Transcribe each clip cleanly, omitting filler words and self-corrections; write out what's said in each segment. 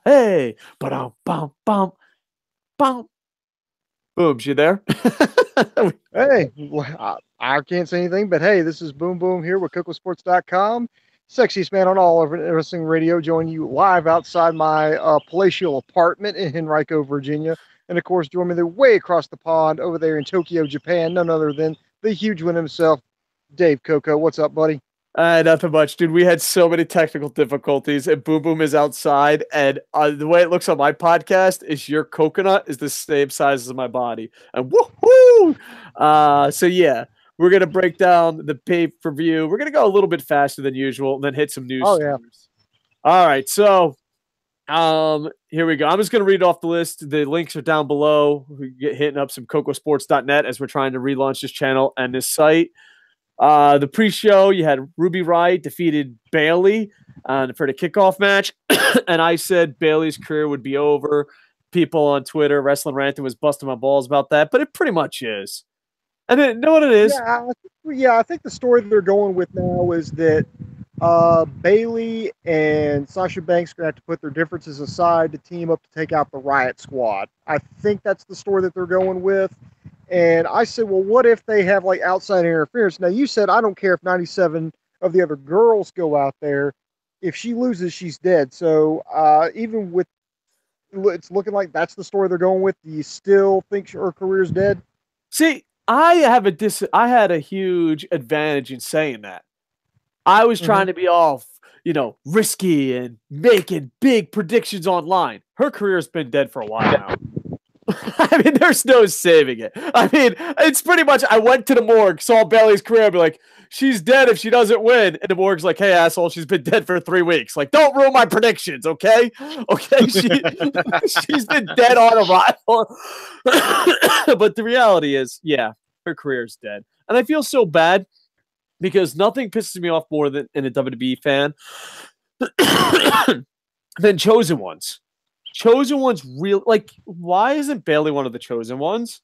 Hey, ba-dum, bum, bum, bum. Boom, you there? Hey, I can't say anything, but hey, this is Boom Boom here with KocoSports.com. Sexiest man on all of wrestling radio, joining you live outside my palatial apartment in Henrico, Virginia. And of course, join me there way across the pond over there in Tokyo, Japan, none other than the huge one himself, Dave Coco. What's up, buddy? Nothing much, dude. We had so many technical difficulties, and Boom Boom is outside. And the way it looks on my podcast is your coconut is the same size as my body. And woohoo! So yeah, we're gonna break down the pay-per-view. We're gonna go a little bit faster than usual, and then hit some news Oh, yeah. stories. All right, so here we go. I'm just gonna read off the list. The links are down below. We get hitting up some KocoSports.net as we're trying to relaunch this channel and this site. The pre-show, you had Ruby Riott defeated Bayley for the kickoff match, and I said Bayley's career would be over. People on Twitter, Wrestling Ranting, was busting my balls about that, but it pretty much is. And then, know what it is? I think the story they're going with now is that Bayley and Sasha Banks are going to have to put their differences aside to team up to take out the Riott Squad. I think that's the story that they're going with. And I said, well, what if they have like outside interference? Now, you said, I don't care if 97 of the other girls go out there. If she loses, she's dead. So even with it's looking like that's the story they're going with, do you still think her career's dead? See, I had a huge advantage in saying that. I was trying to be all, risky and making big predictions online. Her career's been dead for a while now. I mean, there's no saving it. I mean, it's pretty much, I went to the morgue, saw Bayley's career, I'd be like, she's dead if she doesn't win. And the morgue's like, hey, asshole, she's been dead for 3 weeks. Like, don't ruin my predictions, okay? Okay, she's been dead on arrival. But the reality is, yeah, her career's dead. And I feel so bad because nothing pisses me off more than in a WWE fan than chosen ones. Chosen ones real like why isn't Bayley one of the chosen ones?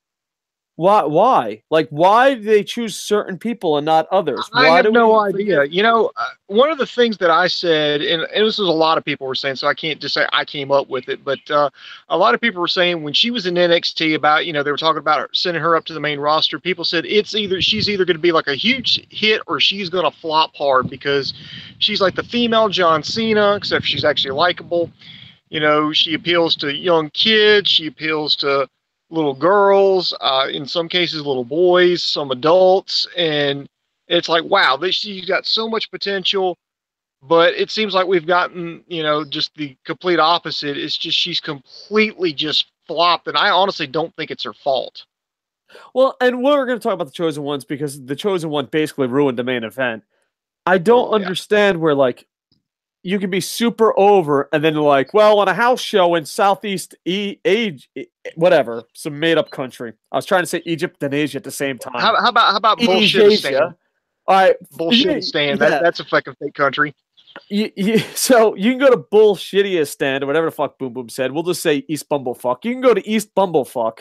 Why? Like why do they choose certain people and not others? I Why have do no we idea. One of the things that I said, and this is a lot of people were saying, so I can't just say I came up with it, but a lot of people were saying when she was in NXT about, they were talking about sending her up to the main roster. People said she's either going to be like a huge hit or she's going to flop hard because she's like the female John Cena, except she's actually likable. She appeals to young kids. She appeals to little girls, in some cases, little boys, some adults. And it's like, wow, she's got so much potential. But it seems like we've gotten, just the complete opposite. It's just she's completely just flopped. And I honestly don't think it's her fault. Well, and we're going to talk about the chosen ones because the chosen one basically ruined the main event. I don't understand where like you can be super over and then like, well, on a house show in Southeast whatever, some made up country. I was trying to say Egypt and Asia at the same time. How about Bullshitistan? All right, Bullshitistan. That's a fucking fake country. So you can go to Bullshittiest or whatever the fuck Boom Boom said. We'll just say East Bumblefuck. You can go to East Bumblefuck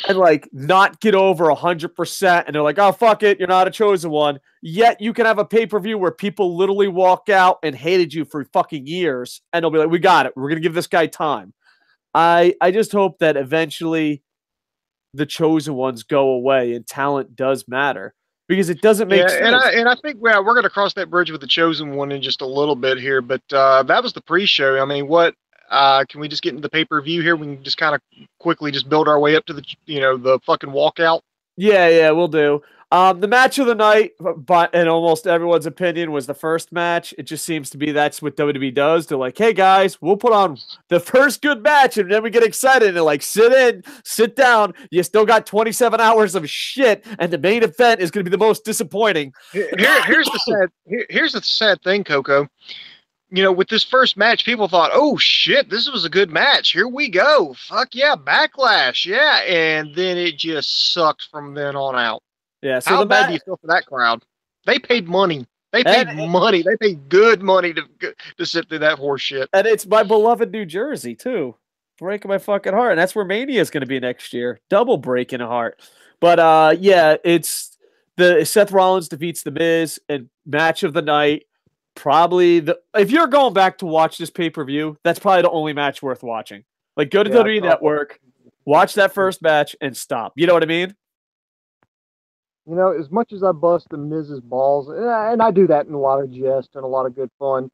and like not get over 100%, and they're like, oh fuck it, you're not a chosen one. Yet you can have a pay-per-view where people literally walk out and hated you for fucking years, and they'll be like, we got it, we're gonna give this guy time. I just hope that eventually the chosen ones go away and talent does matter because it doesn't make sense. And I think we're going to cross that bridge with the chosen one in just a little bit here, but that was the pre-show. I mean, what can we just get into the pay-per-view here? We can just kind of quickly just build our way up to the the fucking walkout. Yeah, we'll do. The match of the night, but in almost everyone's opinion, was the first match. It just seems to be that's what WWE does. They're like, hey guys, we'll put on the first good match, and then we get excited and they're like, sit down. You still got 27 hours of shit, and the main event is going to be the most disappointing. Here's the sad thing, Coco. With this first match, people thought, oh shit, this was a good match. Here we go. Fuck yeah, Backlash. Yeah. And then it just sucked from then on out. Yeah. So how bad do you feel for that crowd? They paid money. They paid money. They paid good money to sit through that horse shit. And it's my beloved New Jersey, too. Breaking my fucking heart. And that's where Mania is going to be next year. Double breaking a heart. But yeah, it's the Seth Rollins defeats The Miz and match of the night. probably if you're going back to watch this pay-per-view, that's probably the only match worth watching. Like, go to WWE Network, watch that first match, and stop. You know what I mean? You know, as much as I bust the Miz's balls, and I do that in a lot of jest and a lot of good fun,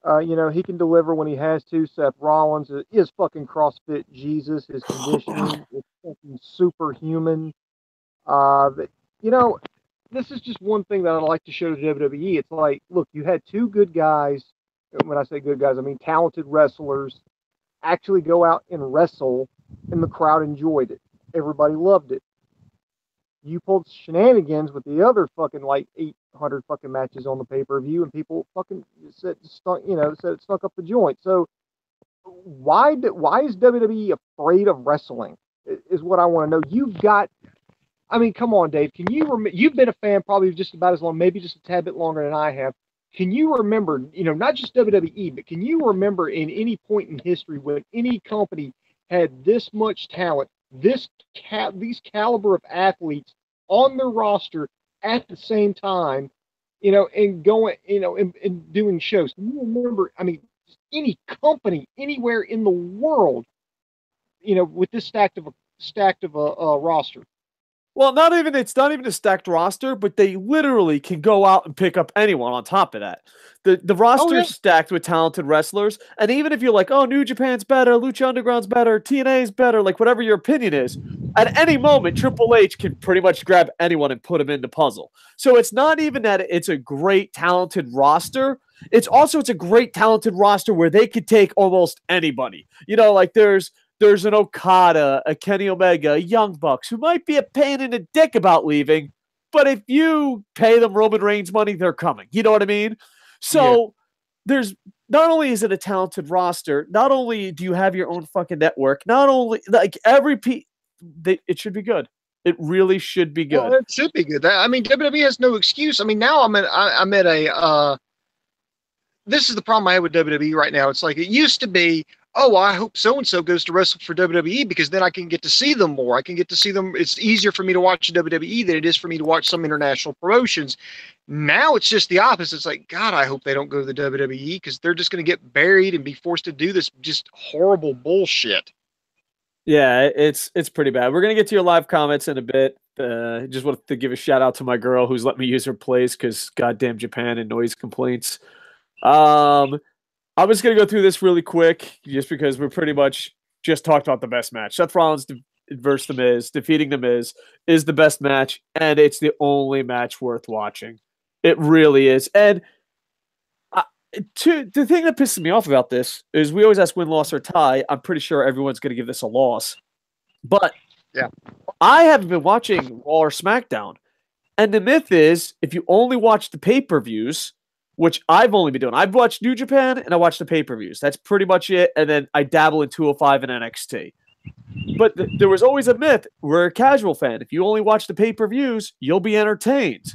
you know, he can deliver when he has to. Seth Rollins is fucking CrossFit Jesus. His conditioning is fucking superhuman. You know, this is just one thing that I like to show to WWE. It's like, look, you had two good guys. When I say good guys, I mean talented wrestlers actually go out and wrestle, and the crowd enjoyed it. Everybody loved it. You pulled shenanigans with the other fucking like 800 fucking matches on the pay-per-view, and people fucking said it stunk up the joint. So why is WWE afraid of wrestling? Is what I want to know. You've got, I mean, come on, Dave. Can you you've been a fan probably just about as long, maybe just a tad bit longer than I have. Can you remember, you know, not just WWE, but can you remember in any point in history when any company had this much talent, these caliber of athletes on their roster at the same time, you know, and going, you know, and doing shows? Can you remember, I mean, any company anywhere in the world, you know, with this stacked of a roster? Well, it's not even a stacked roster, but they literally can go out and pick up anyone on top of that. The roster is stacked with talented wrestlers, and even if you're like, oh, New Japan's better, Lucha Underground's better, TNA's better, like whatever your opinion is, at any moment, Triple H can pretty much grab anyone and put them in the puzzle. So it's not even that it's a great talented roster. It's a great talented roster where they could take almost anybody. You know, like there's an Okada, a Kenny Omega, a Young Bucks, who might be a pain in the dick about leaving, but if you pay them Roman Reigns money, they're coming. You know what I mean? So there's, not only is it a talented roster, not only do you have your own fucking network, not only, like, it should be good. It really should be good. Well, it should be good. I mean, WWE has no excuse. I mean, now I'm at a this is the problem I have with WWE right now. It's like it used to be, oh, I hope so-and-so goes to wrestle for WWE because then I can get to see them more. I can get to see them. It's easier for me to watch WWE than it is for me to watch some international promotions. Now it's just the opposite. It's like, God, I hope they don't go to the WWE because they're just going to get buried and be forced to do this just horrible bullshit. Yeah, it's pretty bad. We're going to get to your live comments in a bit. Just wanted to give a shout out to my girl who's let me use her plays because goddamn Japan and noise complaints. I'm just going to go through this really quick just because we're pretty much just talked about the best match. Seth Rollins versus The Miz, defeating The Miz is the best match, and it's the only match worth watching. It really is. And the thing that pisses me off about this is we always ask win, loss, or tie. I'm pretty sure everyone's going to give this a loss. But yeah, I haven't been watching Raw or SmackDown. And the myth is, if you only watch the pay-per-views, which I've only been doing. I've watched New Japan and I watched the pay-per-views. That's pretty much it. And then I dabble in 205 and NXT. But there was always a myth. We're a casual fan. If you only watch the pay-per-views, you'll be entertained.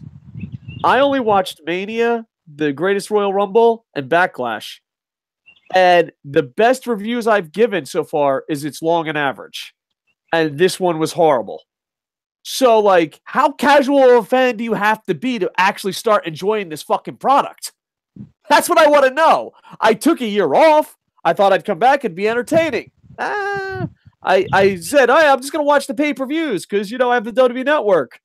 I only watched Mania, the Greatest Royal Rumble, and Backlash. And the best reviews I've given so far is it's long and average. And this one was horrible. So, like, how casual of a fan do you have to be to actually start enjoying this fucking product? That's what I want to know. I took a year off. I thought I'd come back and be entertaining. I said, I'm just going to watch the pay-per-views because, you know, I have the WWE Network.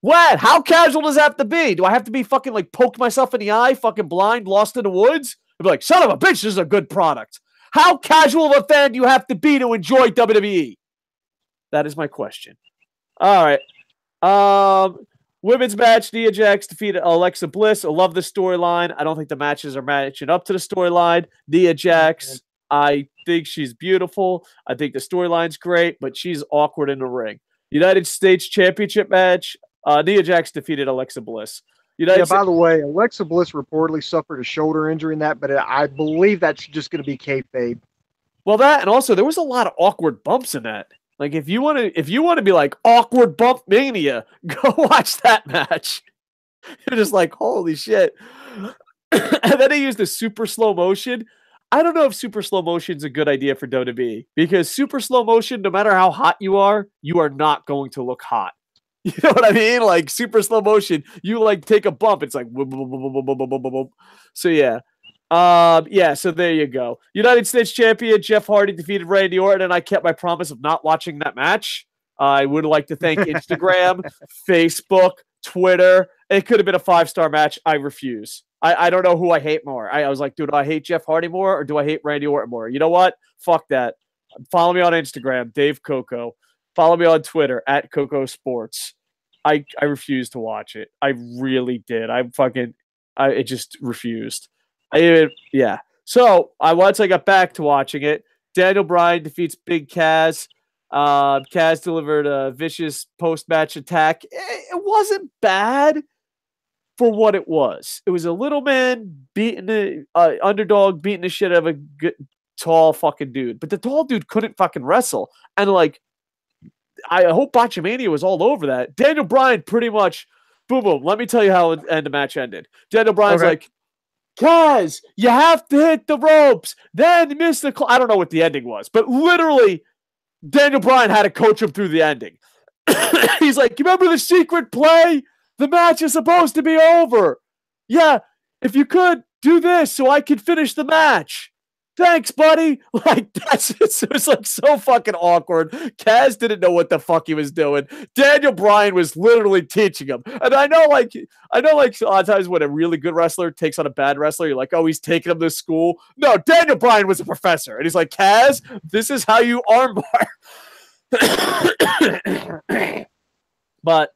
What? How casual does that have to be? Do I have to be fucking, like, poke myself in the eye, fucking blind, lost in the woods? I'd be like, son of a bitch, this is a good product. How casual of a fan do you have to be to enjoy WWE? That is my question. All right. Women's match, Nia Jax defeated Alexa Bliss. I love the storyline. I don't think the matches are matching up to the storyline. Nia Jax, I think she's beautiful. I think the storyline's great, but she's awkward in the ring. United States Championship match, Nia Jax defeated Alexa Bliss. By the way, Alexa Bliss reportedly suffered a shoulder injury in that, but I believe that's just going to be kayfabe. Well, that, and also there was a lot of awkward bumps in that. Like, if you want to be like awkward bump mania, go watch that match. You're just like, holy shit. And then they used the super slow motion. I don't know if super slow motion is a good idea for WWE because super slow motion, no matter how hot you are not going to look hot. You know what I mean? Like super slow motion. You like take a bump. It's like whoop, whoop, whoop, whoop, whoop, whoop, whoop, whoop. So yeah. Yeah, so there you go. United States champion Jeff Hardy defeated Randy Orton, and I kept my promise of not watching that match. I would like to thank Instagram, Facebook, Twitter. It could have been a 5-star match. I refuse. I don't know who I hate more. I was like, dude, do I hate Jeff Hardy more or do I hate Randy Orton more? You know what? Fuck that. Follow me on Instagram, Dave Koco. Follow me on Twitter at KocoSports. I refused to watch it. I really did. I just refused. Yeah. So once I got back to watching it, Daniel Bryan defeats Big Cass. Cass delivered a vicious post-match attack. It wasn't bad for what it was. It was a little man beating the underdog, beating the shit out of a good, tall fucking dude. But the tall dude couldn't fucking wrestle. And like, I hope Botchamania was all over that. Daniel Bryan pretty much, boom, boom. Let me tell you how the match ended. Daniel Bryan's like, Kaz, you have to hit the ropes. Then miss the. I don't know what the ending was, but literally, Daniel Bryan had to coach him through the ending. He's like, you remember the secret play? The match is supposed to be over. Yeah, if you could do this so I could finish the match. Thanks, buddy. Like, it was like so fucking awkward. Kaz didn't know what the fuck he was doing. Daniel Bryan was literally teaching him. And I know like a lot of times when a really good wrestler takes on a bad wrestler, you're like, oh, he's taking him to school. No, Daniel Bryan was a professor. And he's like, Kaz, this is how you armbar. But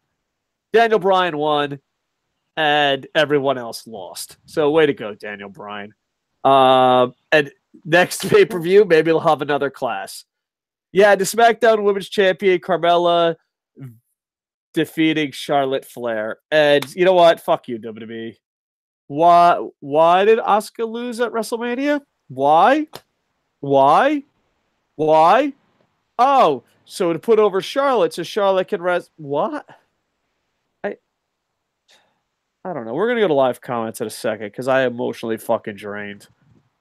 Daniel Bryan won and everyone else lost. So way to go, Daniel Bryan. And next pay-per-view, maybe they'll have another class. Yeah, the SmackDown Women's Champion, Carmella, defeating Charlotte Flair. And you know what? Fuck you, WWE. Why did Asuka lose at WrestleMania? Why? Oh, so to put over Charlotte so Charlotte can what? I don't know. We're going to go to live comments in a second because I am emotionally fucking drained.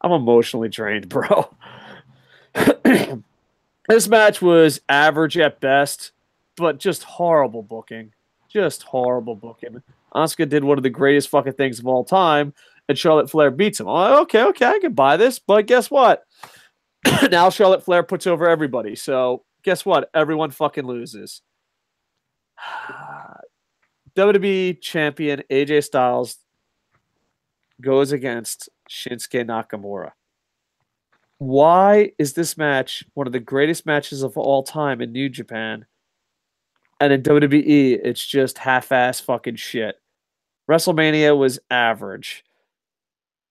I'm emotionally drained, bro. This match was average at best, but just horrible booking. Just horrible booking. Asuka did one of the greatest fucking things of all time, and Charlotte Flair beats him. Oh, okay, I can buy this, but guess what? Now Charlotte Flair puts over everybody, so guess what? Everyone fucking loses. WWE champion AJ Styles goes against Shinsuke Nakamura. Why is this match one of the greatest matches of all time in New Japan? And in WWE, it's just half-ass fucking shit. WrestleMania was average.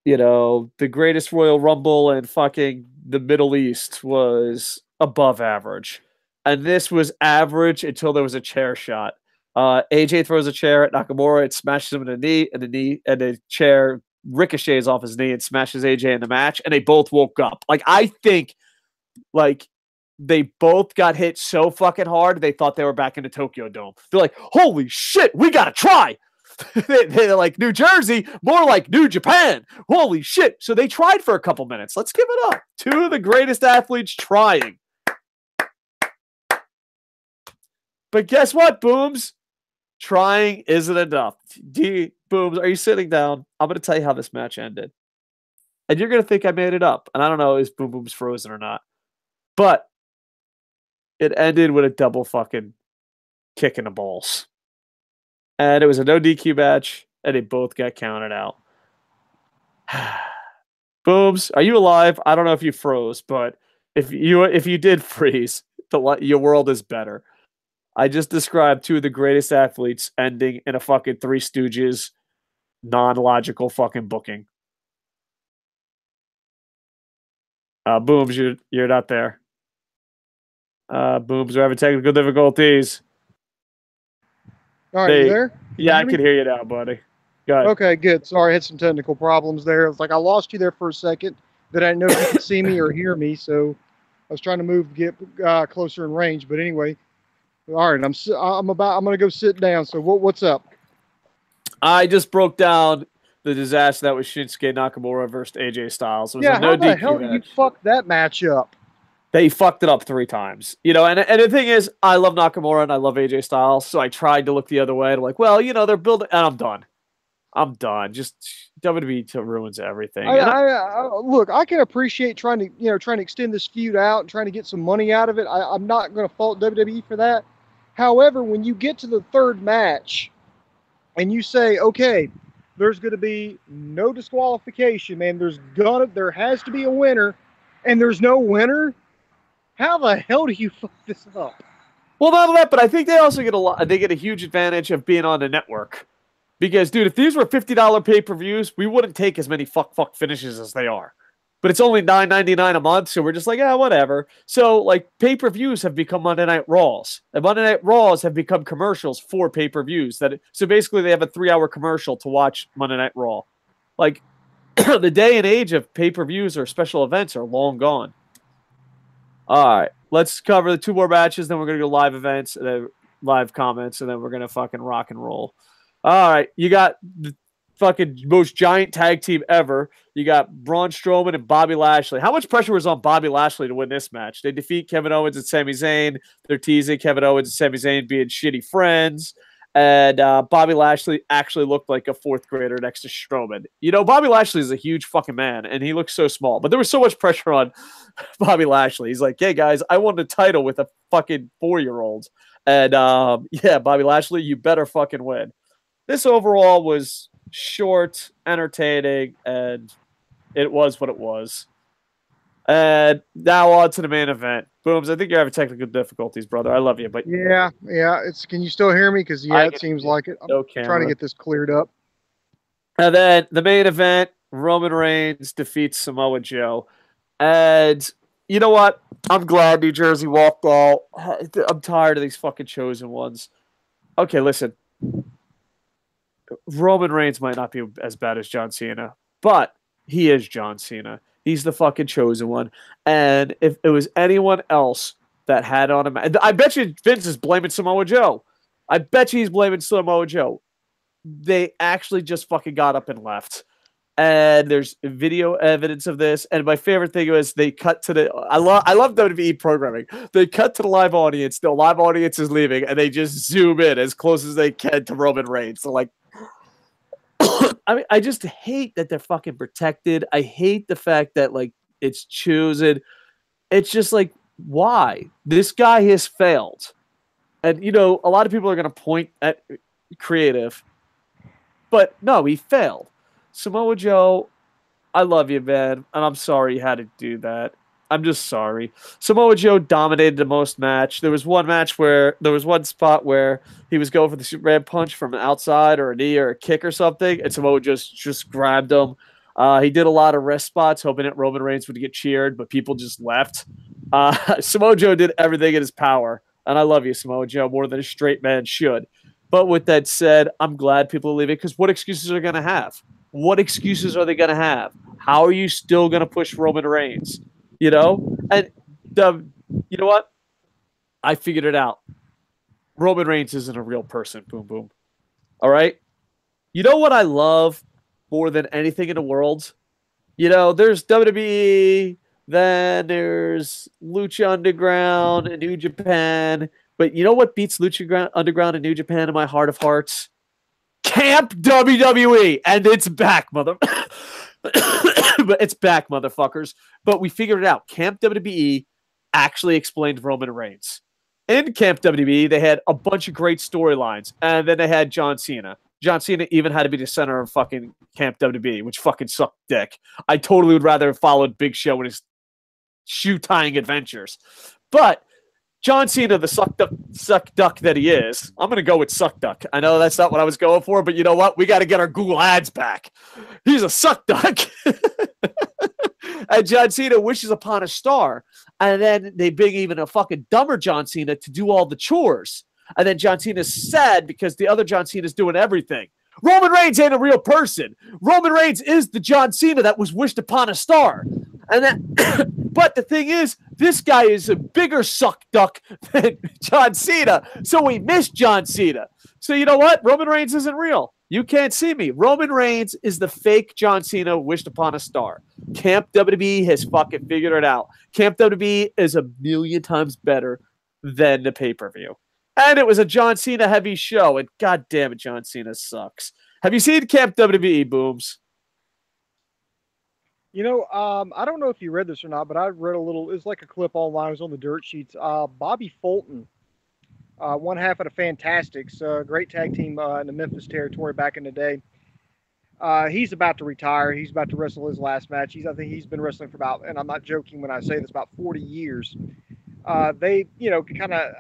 You know, the greatest Royal Rumble in fucking the Middle East was above average. And this was average until there was a chair shot. AJ throws a chair at Nakamura, it smashes him in the and the chair ricochets off his knee and smashes AJ in the match, and they both woke up. Like, I think, like, they both got hit so fucking hard, they thought they were back in the Tokyo Dome. They're like, holy shit, we gotta try! They're like, New Jersey, more like New Japan. Holy shit. So they tried for a couple minutes. Let's give it up. Two of the greatest athletes trying. But guess what, Booms? Trying isn't enough. Booms, are you sitting down? I'm going to tell you how this match ended. And you're going to think I made it up. And I don't know, is Boom Boom's frozen or not. But it ended with a double fucking kick in the balls. And it was a no DQ match, and they both got counted out. Booms, are you alive? I don't know if you froze, but if you did freeze, your world is better. I just described two of the greatest athletes ending in a fucking Three Stooges non-logical fucking booking. Booms, you're not there. Booms, we're having technical difficulties. All right, you there? Yeah, I can hear you now, buddy. Go ahead. Okay, good. Sorry, I had some technical problems there. It's like I lost you there for a second. That I didn't know if you could see me or hear me, so I was trying to move to get closer in range. But anyway, all right, I'm going to go sit down. So what's up? I just broke down the disaster that was Shinsuke Nakamura versus AJ Styles. It was yeah, a no how the DQ hell match. did you fuck that match up? They fucked it up 3 times, you know. And the thing is, I love Nakamura and I love AJ Styles, so I tried to look the other way. I'm like, well, you know, they're building, and I'm done. I'm done. Just WWE ruins everything. Look, I can appreciate trying to extend this feud out and trying to get some money out of it. I'm not going to fault WWE for that. However, when you get to the 3rd match and you say, okay, there's going to be no disqualification, man. There has to be a winner, and there's no winner. How the hell do you fuck this up? Well, not only that, but I think they also get a huge advantage of being on the network. Because, dude, if these were $50 pay-per-views, we wouldn't take as many fuck finishes as they are. But it's only $9.99 a month, so we're just like, yeah, whatever. So, like, pay-per-views have become Monday Night Raws. And Monday Night Raws have become commercials for pay-per-views. So basically, they have a 3-hour commercial to watch Monday Night Raw. Like, the day and age of pay-per-views or special events are long gone. All right, let's cover the 2 more matches, then we're going to go live events, and then live comments, and then we're going to fucking rock and roll. All right, you got the fucking most giant tag team ever. You got Braun Strowman and Bobby Lashley. How much pressure was on Bobby Lashley to win this match? They defeat Kevin Owens and Sami Zayn. They're teasing Kevin Owens and Sami Zayn being shitty friends. And Bobby Lashley actually looked like a 4th grader next to Strowman. You know, Bobby Lashley is a huge fucking man, and he looks so small. But there was so much pressure on Bobby Lashley. He's like, hey, guys, I won the title with a fucking 4-year-old. And, yeah, Bobby Lashley, you better fucking win. This overall was short, entertaining, and it was what it was. And now on to the main event. Booms, I think you're having technical difficulties, brother. I love you, but yeah. Can you still hear me? Because it seems like it. I'm trying to get this cleared up. And then the main event: Roman Reigns defeats Samoa Joe. And you know what? I'm glad New Jersey walked out. I'm tired of these fucking chosen ones. Okay, listen. Roman Reigns might not be as bad as John Cena, but he is John Cena. He's the fucking chosen one. And if it was anyone else that had on him, I bet you Vince is blaming Samoa Joe. I bet you he's blaming Samoa Joe. They actually just fucking got up and left. And there's video evidence of this. And my favorite thing was they cut to the... I love WWE programming. They cut to the live audience. The live audience is leaving, and they just zoom in as close as they can to Roman Reigns. So, like... I mean, I just hate that they're fucking protected. I hate the fact that, like, it's chosen. It's just like, why? This guy has failed. And, you know, a lot of people are going to point at creative. But, no, he failed. Samoa Joe, I love you, man. And I'm sorry you had to do that. I'm just sorry. Samoa Joe dominated the most match. There was one spot where he was going for the Superman punch from outside or a knee or a kick or something, and Samoa just grabbed him. He did a lot of rest spots, hoping that Roman Reigns would get cheered, but people just left. Samoa Joe did everything in his power, and I love you, Samoa Joe, more than a straight man should. But with that said, I'm glad people are leaving, because what excuses are they going to have? What excuses are they going to have? How are you still going to push Roman Reigns? You know? And you know what? I figured it out. Roman Reigns isn't a real person. Boom, boom. All right? You know what I love more than anything in the world? You know, there's WWE, then there's Lucha Underground and New Japan. But you know what beats Lucha Underground and New Japan in my heart of hearts? Camp WWE. And it's back, mother... But it's back, motherfuckers. But we figured it out. Camp WWE actually explained Roman Reigns. In Camp WWE, they had a bunch of great storylines. And then they had John Cena. John Cena even had to be the center of fucking Camp WWE, which fucking sucked dick. I totally would rather have followed Big Show and his shoe-tying adventures. But John Cena, the suck duck that he is, I'm going to go with suck duck. I know that's not what I was going for, but you know what? We got to get our Google ads back. He's a suck duck. And John Cena wishes upon a star. And then they bring even a fucking dumber John Cena to do all the chores. And then John Cena's sad because the other John Cena's doing everything. Roman Reigns ain't a real person. Roman Reigns is the John Cena that was wished upon a star. And that, but the thing is, this guy is a bigger suck duck than John Cena. So we miss John Cena. So you know what? Roman Reigns isn't real. You can't see me. Roman Reigns is the fake John Cena wished upon a star. Camp WWE has fucking figured it out. Camp WWE is a million times better than the pay-per-view. And it was a John Cena heavy show, and god damn it, John Cena sucks. Have you seen Camp WWE, Booms? You know, I don't know if you read this or not, but I read a little. It's like a clip online. It was on the dirt sheets. Bobby Fulton, one half of the Fantastics, great tag team in the Memphis territory back in the day. He's about to retire. He's about to wrestle his last match. I think he's been wrestling for about, and I'm not joking when I say this, about 40 years. They, kind of,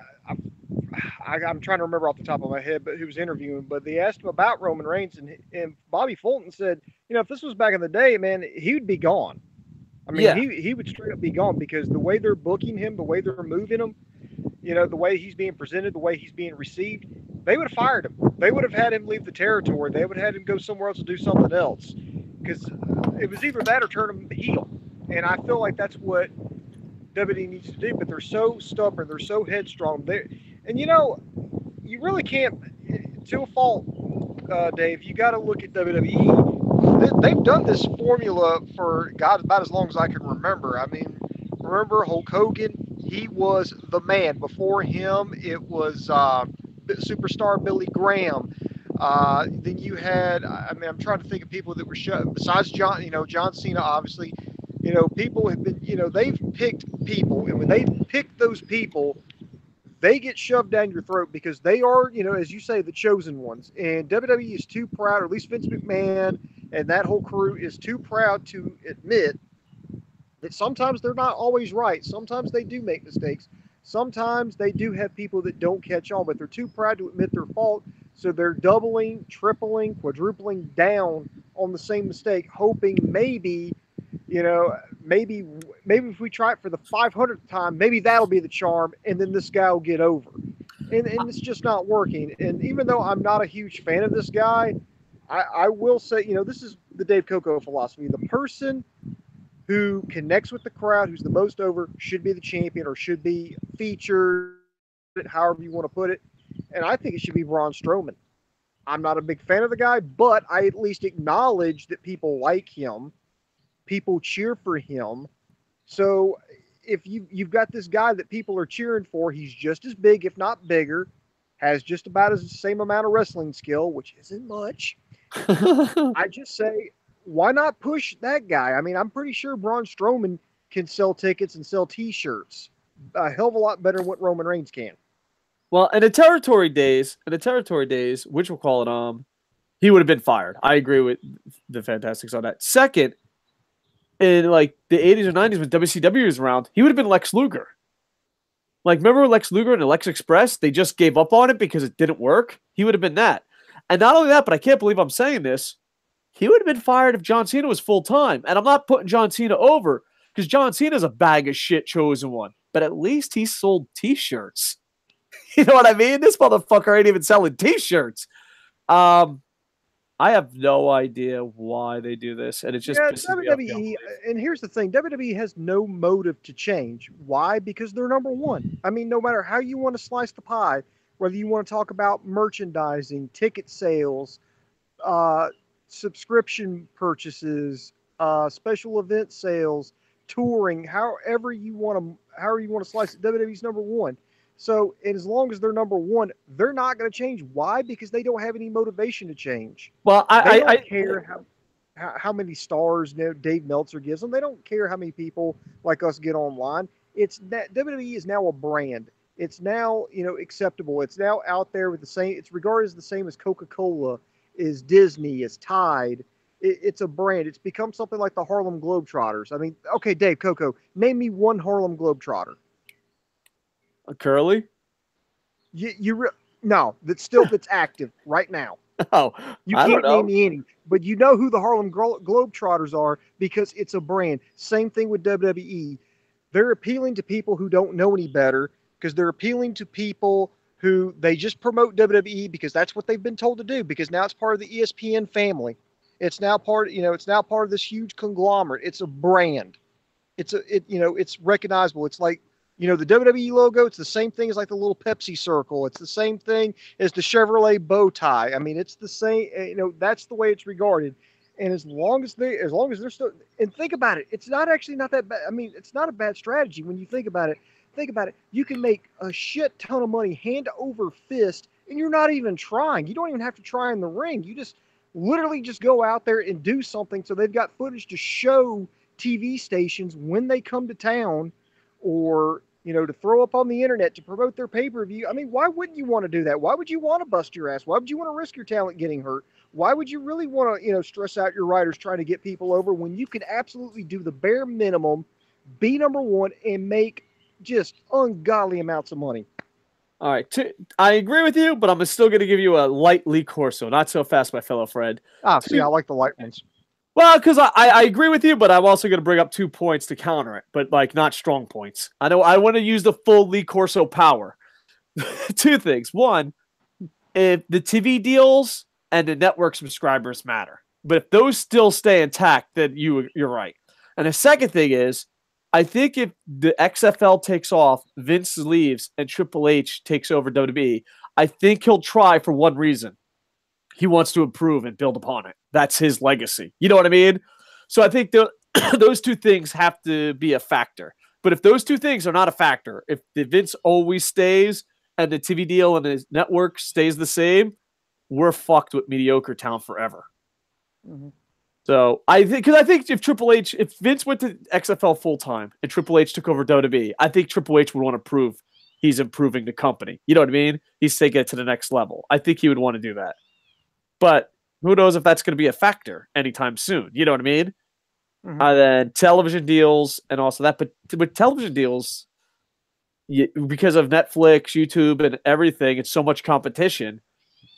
I'm trying to remember off the top of my head, but who was interviewing, but they asked him about Roman Reigns, and Bobby Fulton said, if this was back in the day, man, he would be gone. I mean, he would straight up be gone because the way they're booking him, the way they're moving him, the way he's being presented, the way he's being received, they would have fired him. They would have had him leave the territory. They would have had him go somewhere else to do something else because it was either that or turn him heel. And I feel like that's what WWE needs to do, but they're so stubborn. They're so headstrong. You really can't, to a fault, Dave, you got to look at WWE. They've done this formula for, God, about as long as I can remember. I mean, remember Hulk Hogan? He was the man. Before him, it was superstar Billy Graham. Then you had, I'm trying to think of people that were besides John Cena, obviously. People have been, they've picked people, and when they pick those people, they get shoved down your throat because they are, as you say, the chosen ones. And WWE is too proud, or at least Vince McMahon and that whole crew is too proud to admit that sometimes they're not always right. Sometimes they do make mistakes. Sometimes they do have people that don't catch on, but they're too proud to admit their fault. So they're doubling, tripling, quadrupling down on the same mistake, hoping maybe if we try it for the 500th time, maybe that'll be the charm, and then this guy will get over. And it's just not working. And even though I'm not a huge fan of this guy, I will say, this is the Dave Koco philosophy. The person who connects with the crowd, who's the most over, should be the champion or should be featured, however you want to put it. And I think it should be Braun Strowman. I'm not a big fan of the guy, but I at least acknowledge that people like him. People cheer for him. So if you've got this guy that people are cheering for, he's just as big, if not bigger, has just about as the same amount of wrestling skill, which isn't much. I just say, why not push that guy? I mean, I'm pretty sure Braun Strowman can sell tickets and sell T-shirts a hell of a lot better than what Roman Reigns can. Well, in the territory days, which we'll call it, he would have been fired. I agree with the Fantastics on that. Second, in like the 80s or 90s when WCW was around, he would have been Lex Luger. Like, remember Lex Luger and the Lex Express? They just gave up on it because it didn't work. He would have been that. And not only that, but I can't believe I'm saying this, he would have been fired if John Cena was full-time. And I'm not putting John Cena over because John Cena's a bag of shit chosen one. But at least he sold T-shirts. You know what I mean? This motherfucker ain't even selling T-shirts. I have no idea why they do this, and it's just WWE. And here's the thing: WWE has no motive to change. Why? Because they're number one. I mean, no matter how you want to slice the pie, whether you want to talk about merchandising, ticket sales, subscription purchases, special event sales, touring, however you want to slice it, WWE's number one. So, and as long as they're number one, they're not going to change. Why? Because they don't have any motivation to change. Well, they don't care how many stars Dave Meltzer gives them. They don't care how many people like us get online. It's that WWE is now a brand. It's now acceptable. It's now out there with the same. It's regarded as the same as Coca-Cola, is Disney, is Tide. It's a brand. It's become something like the Harlem Globetrotters. I mean, okay, Dave, Coco, name me one Harlem Globetrotter. Curly? No, that's active right now. Oh, you can't name me any, but you know who the Harlem Globetrotters are because it's a brand. Same thing with WWE. They're appealing to people who don't know any better because they're appealing to people who they just promote WWE because that's what they've been told to do because now it's part of the ESPN family. It's now part of this huge conglomerate. It's a brand. It's recognizable. It's like You know, the WWE logo, it's the same thing as like the little Pepsi circle. It's the same thing as the Chevrolet bow tie. I mean, it's the same, you know, that's the way it's regarded. And as long as they're still, and think about it, it's not actually not that bad. I mean, it's not a bad strategy when you think about it. Think about it. You can make a shit ton of money hand over fist, and you're not even trying. You don't even have to try in the ring. You just literally just go out there and do something. So they've got footage to show TV stations when they come to town, or you know, to throw up on the internet to promote their pay-per-view. I mean, why wouldn't you want to do that? Why would you want to bust your ass? Why would you want to risk your talent getting hurt? Why would you really want to, you know, stress out your writers trying to get people over when you can absolutely do the bare minimum, be number one, and make just ungodly amounts of money? All right. I agree with you, but I'm still going to give you a light Lee Corso. Not so fast, my fellow Fred. See, I like the light ones. Well, because I agree with you, but I'm also going to bring up 2 points to counter it, but like not strong points. I know I want to use the full Lee Corso power. 2 things. One, if the TV deals and the network subscribers matter, but if those still stay intact, then you're right. And the second thing is, I think if the XFL takes off, Vince leaves, and Triple H takes over WWE, I think he'll try for one reason. He wants to improve and build upon it. That's his legacy. You know what I mean? So I think those 2 things have to be a factor. But if those 2 things are not a factor, if the Vince always stays and the TV deal and his network stays the same, we're fucked with mediocre talent forever. Mm-hmm. So I think if Vince went to XFL full time and Triple H took over WWE, I think Triple H would want to prove he's improving the company. You know what I mean? He's taking it to the next level. I think he would want to do that. But who knows if that's going to be a factor anytime soon? You know what I mean? Mm-hmm. Then television deals and also that. But with television deals, because of Netflix, YouTube, and everything, it's so much competition.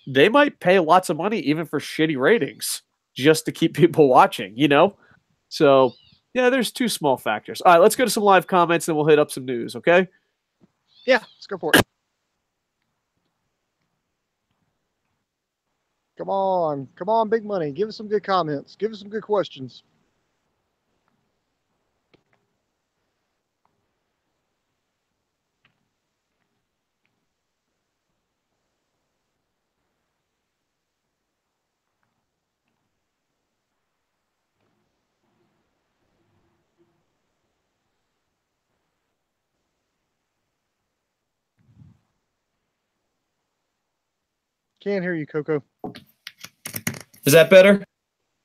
They might pay lots of money even for shitty ratings just to keep people watching, you know? So, yeah, there's 2 small factors. All right, let's go to some live comments and we'll hit up some news, okay? Yeah, let's go for it. Come on, big money. Give us some good comments. Give us some good questions. Can't hear you, Coco. Is that better?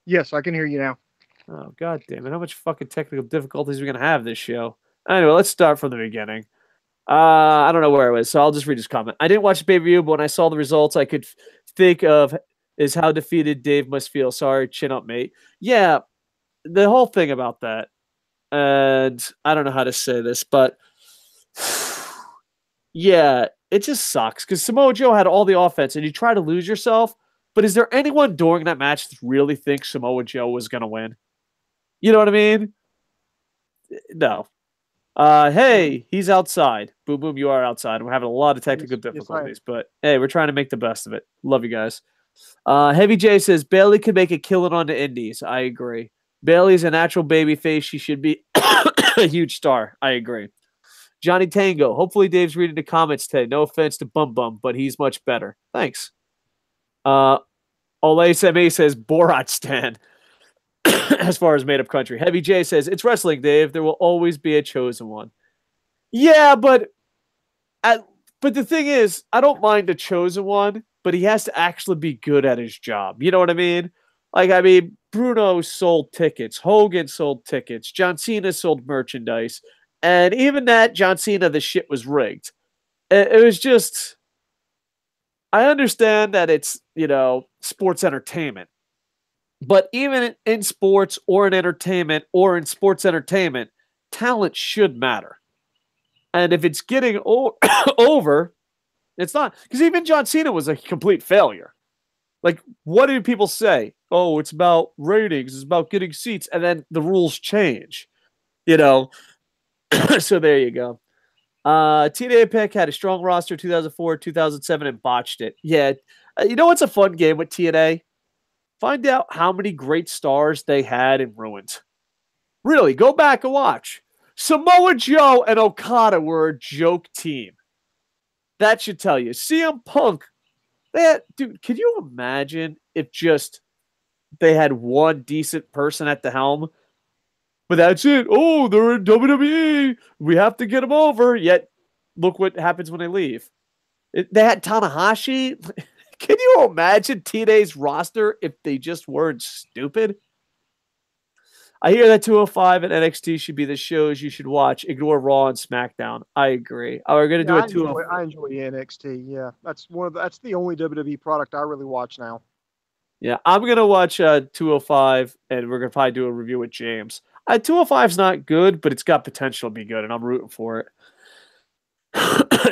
Yes, I can hear you now. Oh, god damn it. How much fucking technical difficulties are we going to have this show? Anyway, let's start from the beginning. I don't know where it was, so I'll just read his comment. I didn't watch the pay-per-view, but when I saw the results, I could think of is how defeated Dave must feel. Sorry, chin up, mate. Yeah, the whole thing about that, and I don't know how to say this, but yeah, it just sucks because Samoa Joe had all the offense, and you try to lose yourself. But is there anyone during that match that really thinks Samoa Joe was going to win? You know what I mean? No. Hey, he's outside. Boom, boom, you are outside. We're having a lot of technical difficulties, but hey, we're trying to make the best of it. Love you guys. Heavy J says, Bayley could make a killing on the indies. I agree. Bayley's a natural baby face. She should be a huge star. I agree. Johnny Tango, hopefully Dave's reading the comments today. No offense to Bum Bum, but he's much better. Thanks. Ole Semi says, Borat Stan. As far as made-up country. Heavy J says, it's wrestling, Dave. There will always be a chosen one. Yeah, but the thing is, I don't mind a chosen one, but he has to actually be good at his job. You know what I mean? Like, I mean, Bruno sold tickets. Hogan sold tickets. John Cena sold merchandise. And even that, John Cena, the shit was rigged. It was just... I understand that it's, you know, sports entertainment. But even in sports or in entertainment or in sports entertainment, talent should matter. And if it's getting over, it's not. Because even John Cena was a complete failure. Like, what do people say? Oh, it's about ratings. It's about getting seats. And then the rules change. You know? So there you go. TNA Pick had a strong roster 2004, 2007, and botched it. Yeah. You know what's a fun game with TNA? Find out how many great stars they had and ruined. Really, go back and watch. Samoa Joe and Okada were a joke team. That should tell you. CM Punk, dude, can you imagine if just they had one decent person at the helm? But that's it. Oh, they're in WWE. We have to get them over. Yet, look what happens when they leave. They had Tanahashi. Can you imagine TNA's roster if they just weren't stupid? I hear that 205 and NXT should be the shows you should watch. Ignore Raw and SmackDown. I agree. We're gonna do a 205. I enjoy NXT. Yeah, that's the only WWE product I really watch now. Yeah, I'm gonna watch 205, and we're gonna probably do a review with James. 205's not good, but it's got potential to be good, and I'm rooting for it.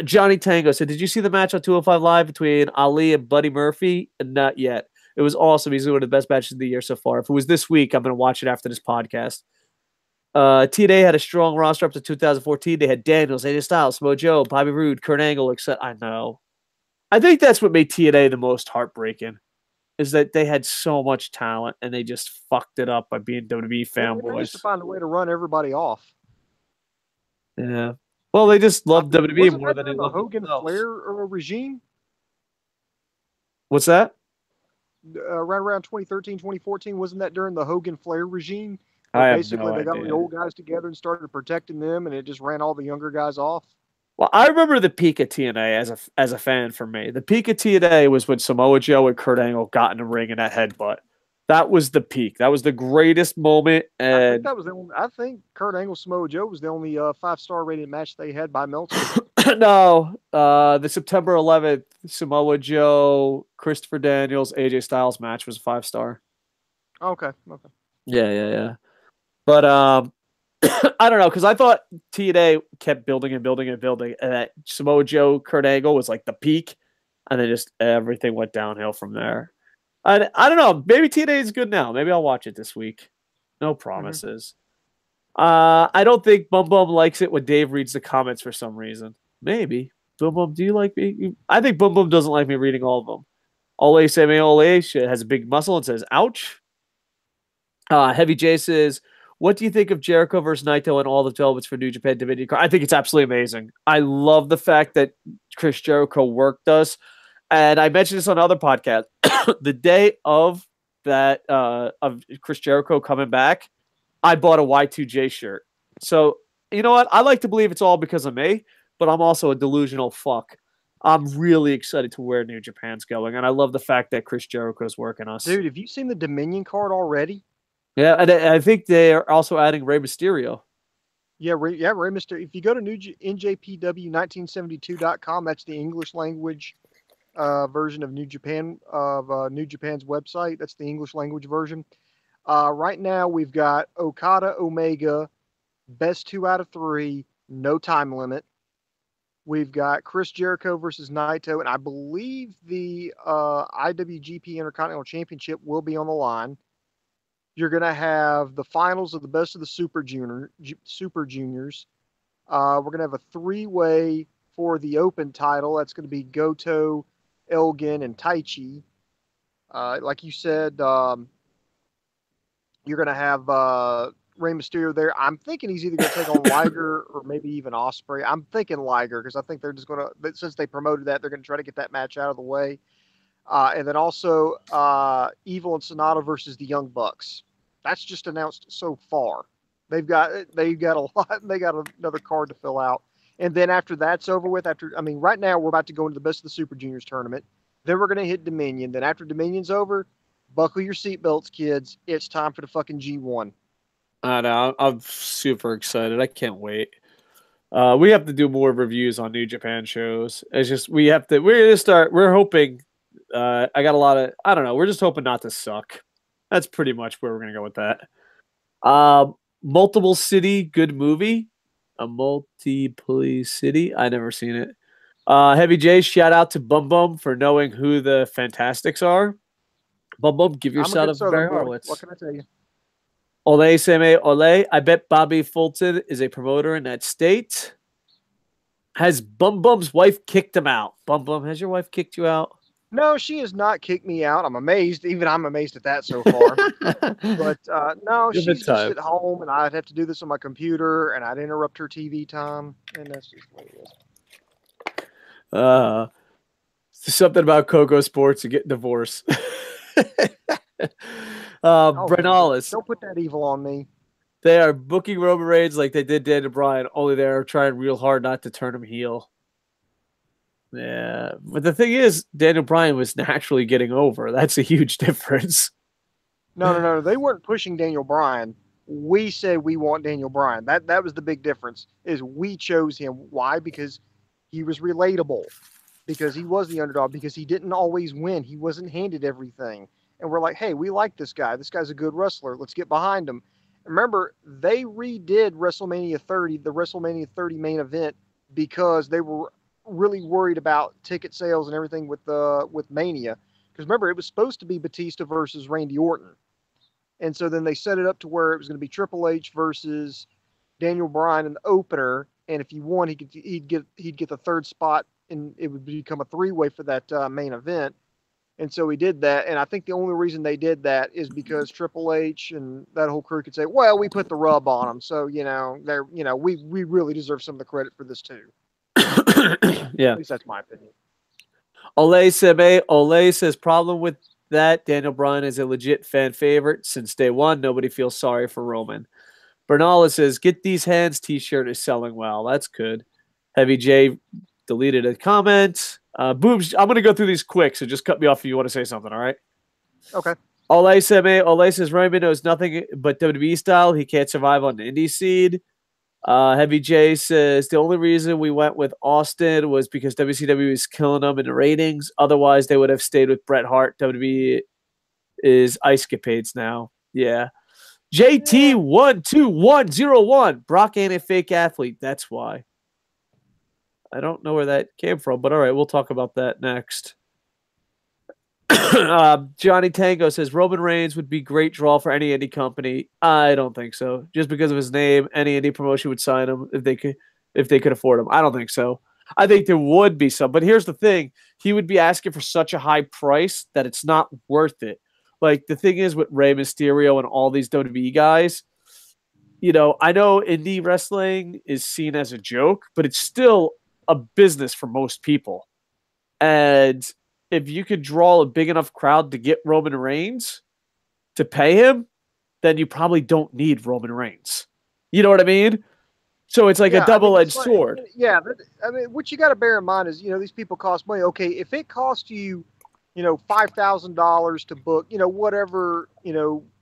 Johnny Tango said, "Did you see the match on 205 Live between Ali and Buddy Murphy?" Not yet. It was awesome. He's one of the best matches of the year so far. If it was this week, I'm going to watch it after this podcast. TNA had a strong roster up to 2014. They had Daniels, AJ Styles, Mojo, Bobby Roode, Kurt Angle, etc. I know. I think that's what made TNA the most heartbreaking, is that they had so much talent and they just fucked it up by being WWE fanboys. They used to find a way to run everybody off. Yeah. Well, they just love WWE more than they love the Hogan Flair regime. What's that? Right around 2013, 2014, wasn't that during the Hogan Flair regime? Basically, they got the old guys together and started protecting them, and it just ran all the younger guys off. Well, I remember the peak of TNA as a fan for me. The peak of TNA was when Samoa Joe and Kurt Angle got in the ring in that headbutt. That was the peak. That was the greatest moment. And I think Kurt Angle Samoa Joe was the only 5-star rated match they had by Meltzer. No, the September 11th Samoa Joe, Christopher Daniels, AJ Styles match was a 5-star. Okay. Yeah. But I don't know, because I thought TNA kept building and building and building, and that Samoa Joe, Kurt Angle was like the peak, and then just everything went downhill from there. I don't know. Maybe TNA is good now. Maybe I'll watch it this week. No promises. I don't think Bum Bum likes it when Dave reads the comments for some reason. Maybe. Bum Bum, do you like me? I think Bum Bum doesn't like me reading all of them. Ole Same Ole has a big muscle and says, ouch. Heavy J says, what do you think of Jericho versus Naito and all the developments for New Japan Dominion? I think it's absolutely amazing. I love the fact that Chris Jericho worked us. And I mentioned this on other podcasts. The day of that, of Chris Jericho coming back, I bought a Y2J shirt. So, you know what? I like to believe it's all because of me, but I'm also a delusional fuck. I'm really excited to where New Japan's going, and I love the fact that Chris Jericho's working us. Dude, have you seen the Dominion card already? Yeah, and I think they are also adding Rey Mysterio. Yeah, Rey Mysterio. If you go to NJPW1972.com, that's the English language version of New Japan, New Japan's website. That's the English language version. Right now, we've got Okada, Omega, best 2 out of 3, no time limit. We've got Chris Jericho versus Naito, and I believe the IWGP Intercontinental Championship will be on the line. You're going to have the finals of the best of the Super Juniors. We're going to have a 3-way for the Open title. That's going to be Goto, Elgin, and Taichi. Like you said, you're going to have Rey Mysterio there. I'm thinking he's either going to take on Liger or maybe even Ospreay. I'm thinking Liger because I think they're just going to, since they promoted that, they're going to try to get that match out of the way. And then also Evil and Sonata versus the Young Bucks. That's just announced so far. They've got a lot. They got another card to fill out. And then after that's over with, right now we're about to go into the best of the Super Juniors tournament. Then we're going to hit Dominion. Then after Dominion's over, buckle your seatbelts, kids. It's time for the fucking G1. I know. I'm super excited. I can't wait. We have to do more reviews on New Japan shows. It's just we're going to start. We're hoping. I got a lot of. I don't know. We're just hoping not to suck. That's pretty much where we're going to go with that. Multiple City, good movie. A Multiple City. I never seen it. Heavy J, shout out to Bum Bum for knowing who the Fantastics are. Bum Bum, give yourself a Barry Horowitz. What can I tell you? Ole Seme Ole. I bet Bobby Fulton is a promoter in that state. Has Bum Bum's wife kicked him out? Bum Bum, has your wife kicked you out? No, she has not kicked me out. I'm amazed. Even I'm amazed at that so far. But no, Give it she's just time. at home, and I'd have to do this on my computer, and I'd interrupt her TV time, and that's just the way it is. Something about KocoSports to get divorced. Brenalis. Don't put that evil on me. They are booking Roman Reigns like they did Daniel Bryan, only they're trying real hard not to turn him heel. Yeah, but the thing is, Daniel Bryan was naturally getting over. That's a huge difference. No. They weren't pushing Daniel Bryan. We said we want Daniel Bryan. That was the big difference. Is we chose him. Why? Because he was relatable. Because he was the underdog. Because he didn't always win. He wasn't handed everything. And we're like, hey, we like this guy. This guy's a good wrestler. Let's get behind him. Remember, they redid WrestleMania 30, the WrestleMania 30 main event, because they were really worried about ticket sales and everything with Mania. Because remember, it was supposed to be Batista versus Randy Orton, and so then they set it up to where it was going to be Triple H versus Daniel Bryan in the opener, and if he won, he'd get the third spot, and it would become a three-way for that main event. And so we did that, and I think the only reason they did that is because Triple H and that whole crew could say, "Well, we put the rub on them, so we really deserve some of the credit for this too." Yeah. At least that's my opinion. Ole says problem with that. Daniel Bryan is a legit fan favorite since day one. Nobody feels sorry for Roman. Bernala says, "Get these hands t-shirt is selling well." That's good. Heavy J deleted a comment. Boobs, I'm going to go through these quick, so just cut me off if you want to say something, all right? Okay. Ole says Roman knows nothing but WWE style. He can't survive on the indie seed. Heavy J says the only reason we went with Austin was because WCW is killing them in the ratings. Otherwise, they would have stayed with Bret Hart. WWE is ice capades now. Yeah. JT12101. Brock ain't a fake athlete. That's why. I don't know where that came from, but all right, we'll talk about that next. Johnny Tango says Roman Reigns would be great draw for any indie company. I don't think so. Just because of his name, any indie promotion would sign him if they could afford him. I don't think so. I think there would be some, but here's the thing: he would be asking for such a high price that it's not worth it. Like the thing is with Rey Mysterio and all these WWE guys, I know indie wrestling is seen as a joke, but it's still a business for most people. And if you could draw a big enough crowd to get Roman Reigns to pay him, then you probably don't need Roman Reigns. You know what I mean? So it's like a double-edged sword. Yeah, what you got to bear in mind is, these people cost money. Okay, if it costs you, $5,000 to book, whatever,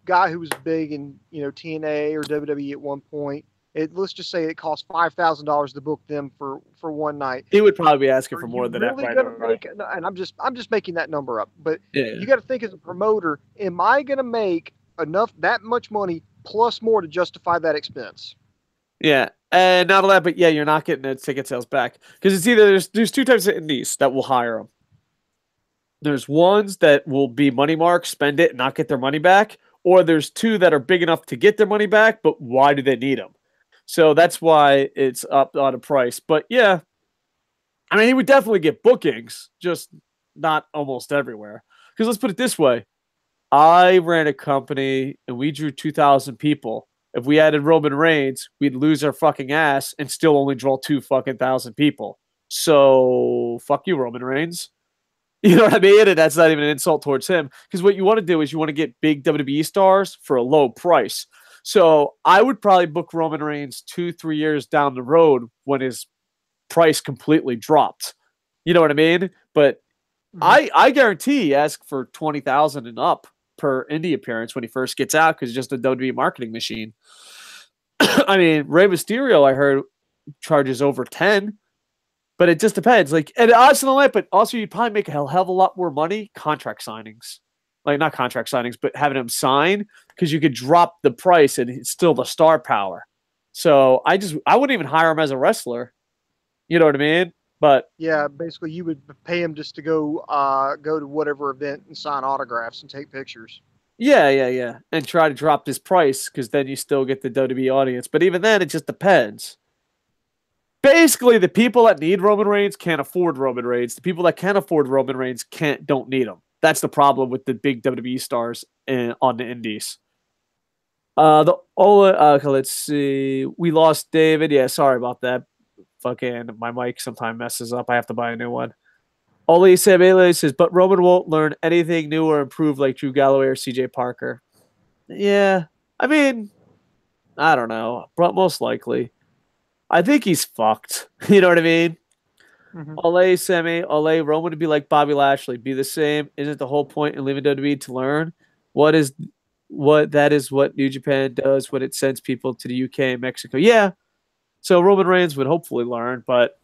guy who was big in, TNA or WWE at one point, let's just say it costs $5,000 to book them for one night. He would probably be asking for more than that. And I'm just making that number up. But you got to think as a promoter, am I going to make that much money plus more to justify that expense? Yeah, and not only that, but you're not getting the ticket sales back because it's either there's two types of indies that will hire them. There's ones that will be money mark, spend it, and not get their money back, or there's two that are big enough to get their money back, but why do they need them? So that's why it's up on a price. But yeah, I mean, he would definitely get bookings, just not almost everywhere. Because let's put it this way. I ran a company and we drew 2,000 people. If we added Roman Reigns, we'd lose our fucking ass and still only draw 2,000 people. So fuck you, Roman Reigns. You know what I mean? And that's not even an insult towards him. Because what you want to do is you want to get big WWE stars for a low price. So I would probably book Roman Reigns 2-3 years down the road when his price completely dropped. You know what I mean? But I guarantee he asks for 20,000 and up per indie appearance when he first gets out because it's just a WWE marketing machine. I mean, Rey Mysterio, I heard, charges over 10, but it just depends. And but also you'd probably make a hell of a lot more money contract signings. Like, not contract signings, but having him sign because you could drop the price and it's still the star power. So I wouldn't even hire him as a wrestler. You know what I mean? But yeah, basically you would pay him just to go to whatever event and sign autographs and take pictures. Yeah. And try to drop this price because then you still get the WWE audience. But even then, it just depends. Basically, the people that need Roman Reigns can't afford Roman Reigns. The people that can afford Roman Reigns don't need him. That's the problem with the big WWE stars on the indies. Okay, let's see. We lost David. Yeah, sorry about that. Fucking my mic sometimes messes up. I have to buy a new one. Ole Bayley says, but Roman won't learn anything new or improve like Drew Galloway or CJ Parker. Yeah, I mean, I don't know, but most likely. I think he's fucked. You know what I mean? Mm-hmm. Ole, Sami, Ole, Roman would be like Bobby Lashley, be the same. Isn't the whole point in leaving WWE to learn? That is what New Japan does when it sends people to the UK and Mexico. Yeah. So Roman Reigns would hopefully learn, but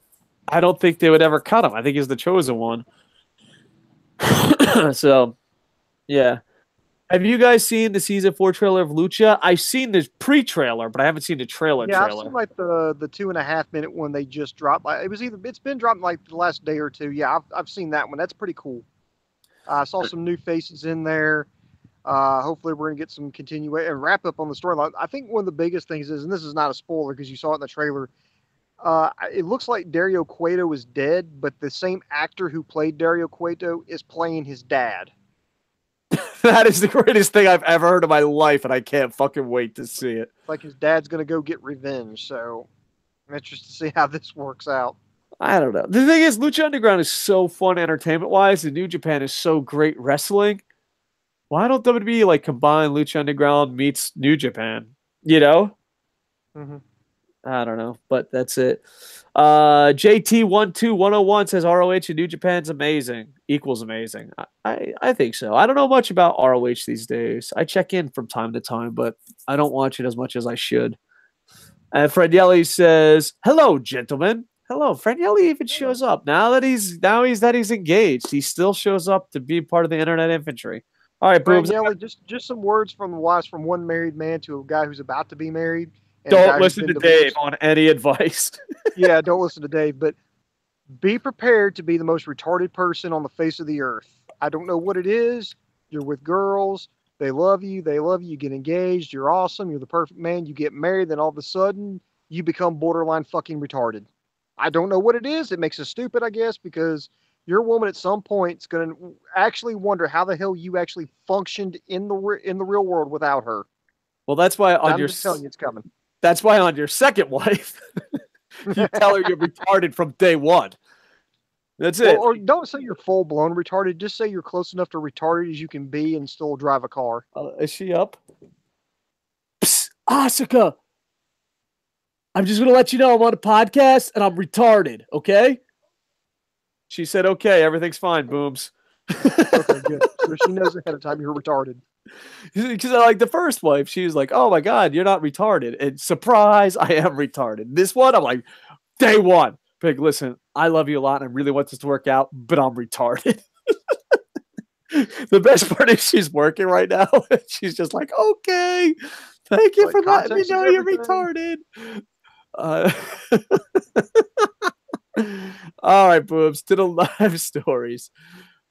I don't think they would ever cut him. I think he's the chosen one. So, yeah. Have you guys seen the season 4 trailer of Lucha? I've seen the pre-trailer, but I haven't seen the trailer. Yeah, I've seen like the 2.5 minute one they just dropped. Like it's been dropped like the last day or two. Yeah, I've seen that one. That's pretty cool. I saw some new faces in there. Hopefully we're gonna get some continuation and wrap up on the storyline. I think one of the biggest things is, and this is not a spoiler because you saw it in the trailer. It looks like Dario Cueto is dead, but the same actor who played Dario Cueto is playing his dad. That is the greatest thing I've ever heard in my life, and I can't fucking wait to see it. Like his dad's gonna go get revenge, so I'm interested to see how this works out. I don't know. The thing is, Lucha Underground is so fun entertainment-wise, and New Japan is so great wrestling. Why don't WWE like combine Lucha Underground meets New Japan? You know? Mm-hmm. I don't know, but that's it. JT12101 says ROH and New Japan's amazing. Equals amazing. I think so. I don't know much about ROH these days. I check in from time to time, but I don't watch it as much as I should. And Fred Yelly says, hello, gentlemen. Hello. Fred Yelly even shows up. Now that he's engaged, he still shows up to be part of the internet infantry. All right, Fred boobs. Yelly, just some words from the wise from one married man to a guy who's about to be married. Don't listen to Dave on any advice. Yeah, don't listen to Dave, but be prepared to be the most retarded person on the face of the earth. I don't know what it is. You're with girls. They love you. You get engaged. You're awesome. You're the perfect man. You get married. Then all of a sudden, you become borderline fucking retarded. I don't know what it is. It makes us stupid, I guess, because your woman at some point is going to actually wonder how the hell you actually functioned in the real world without her. Well, that's why I'm just telling you it's coming. That's why on your second wife, you tell her you're retarded from day one. That's it. Or don't say you're full-blown retarded. Just say you're close enough to retarded as you can be and still drive a car. Is she up? Psst, Asuka. I'm just going to let you know I'm on a podcast and I'm retarded, okay? She said, okay, everything's fine, Booms. Okay, good. So she knows ahead of time you're retarded. Because like the first wife, she was like, oh my God, you're not retarded. And surprise, I am retarded. This one, I'm like, day one. Pig, listen, I love you a lot and I really want this to work out, but I'm retarded. The best part is she's working right now. She's just like, okay, thank you for letting me know you're retarded. All right, boobs, to the live stories.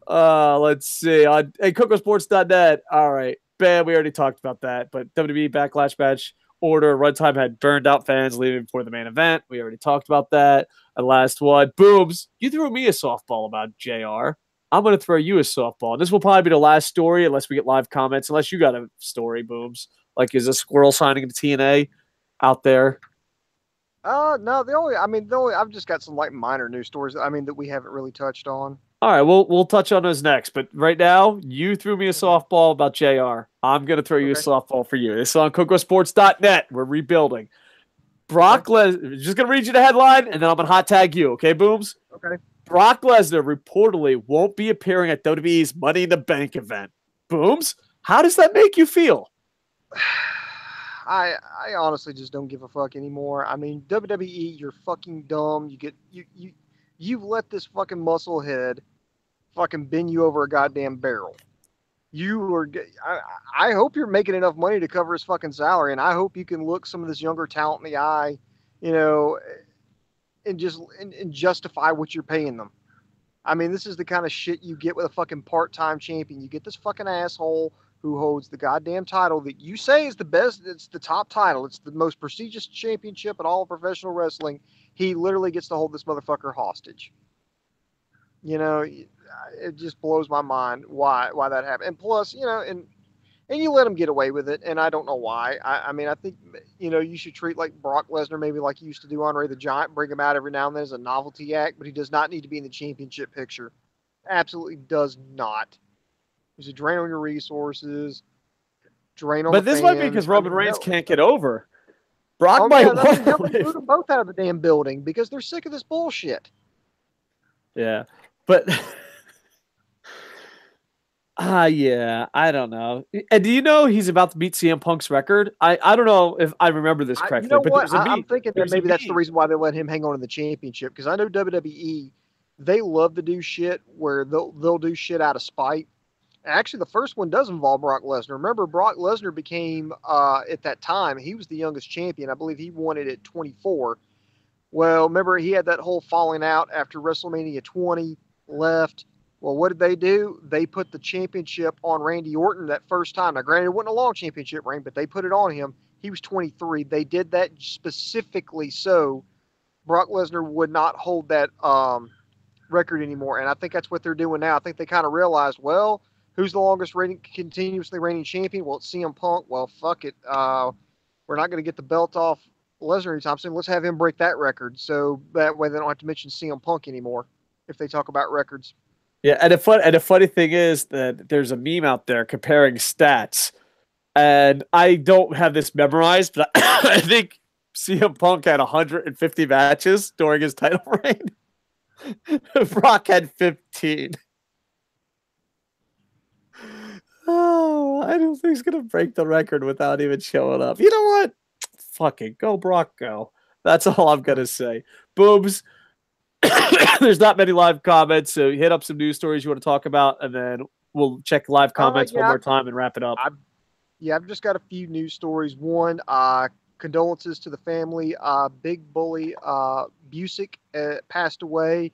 Let's see. On KocoSports.net. All right. Bam, we already talked about that. But WWE Backlash match order runtime had burned out fans leaving before the main event. We already talked about that. And last one, Booms, you threw me a softball about JR. I'm going to throw you a softball. This will probably be the last story unless we get live comments, unless you got a story, Booms. Like, is a squirrel signing to TNA out there? No, I've just got some like minor news stories, that we haven't really touched on. All right, we'll touch on those next. But right now, you threw me a softball about JR. I'm going to throw you a softball for you. This is on KocoSports.net. We're rebuilding. Brock Lesnar, just going to read you the headline, and then I'm going to hot tag you. Okay, Booms? Okay. Brock Lesnar reportedly won't be appearing at WWE's Money in the Bank event. Booms, how does that make you feel? I honestly just don't give a fuck anymore. I mean, WWE, you're fucking dumb. You've let this fucking musclehead fucking bend you over a goddamn barrel. I hope you're making enough money to cover his fucking salary, and I hope you can look some of this younger talent in the eye, and justify what you're paying them. I mean, this is the kind of shit you get with a fucking part-time champion. You get this fucking asshole who holds the goddamn title that you say is the best, it's the top title, it's the most prestigious championship in all of professional wrestling, he literally gets to hold this motherfucker hostage. You know, it just blows my mind why that happened. And plus, you know, and you let him get away with it, and I don't know why. I mean, I think, you know, you should treat like Brock Lesnar, maybe like you used to do Andre the Giant, bring him out every now and then as a novelty act, but he does not need to be in the championship picture. Absolutely does not. There's a drain on your resources, drain on But the this fans. might be because Roman Reigns can't get over. Brock Oh, might yeah, I mean, they'll win. boot them both out of the damn building because they're sick of this bullshit. Yeah, but yeah, I don't know. And do you know he's about to beat CM Punk's record? I don't know if I remember this correctly, You know but what? there's a I'm meme. thinking that There's a maybe that's the meme. reason why they let him hang on to the championship, because I know WWE, they love to do shit where they'll do shit out of spite. Actually, the first one does involve Brock Lesnar. Remember, Brock Lesnar became, at that time, he was the youngest champion. I believe he won it at 24. Well, remember, he had that whole falling out after WrestleMania 20, left. Well, what did they do? They put the championship on Randy Orton that first time. Now, granted, it wasn't a long championship ring, but they put it on him. He was 23. They did that specifically so Brock Lesnar would not hold that record anymore. And I think that's what they're doing now. I think they kind of realized, well, who's the longest continuously reigning champion? Well, it's CM Punk. Well, fuck it. We're not going to get the belt off Lesnar anytime soon. Let's have him break that record. So that way they don't have to mention CM Punk anymore if they talk about records. Yeah, and the funny thing is that there's a meme out there comparing stats, and I don't have this memorized, but I think CM Punk had 150 matches during his title reign. Brock had 15. Oh, I don't think he's gonna break the record without even showing up. You know what? Fucking go, Brock, go. That's all I'm gonna say. Boobs. There's not many live comments, so hit up some news stories you want to talk about, and then we'll check live comments one more time and wrap it up. I've just got a few news stories. One, condolences to the family. Big Bully Busick passed away.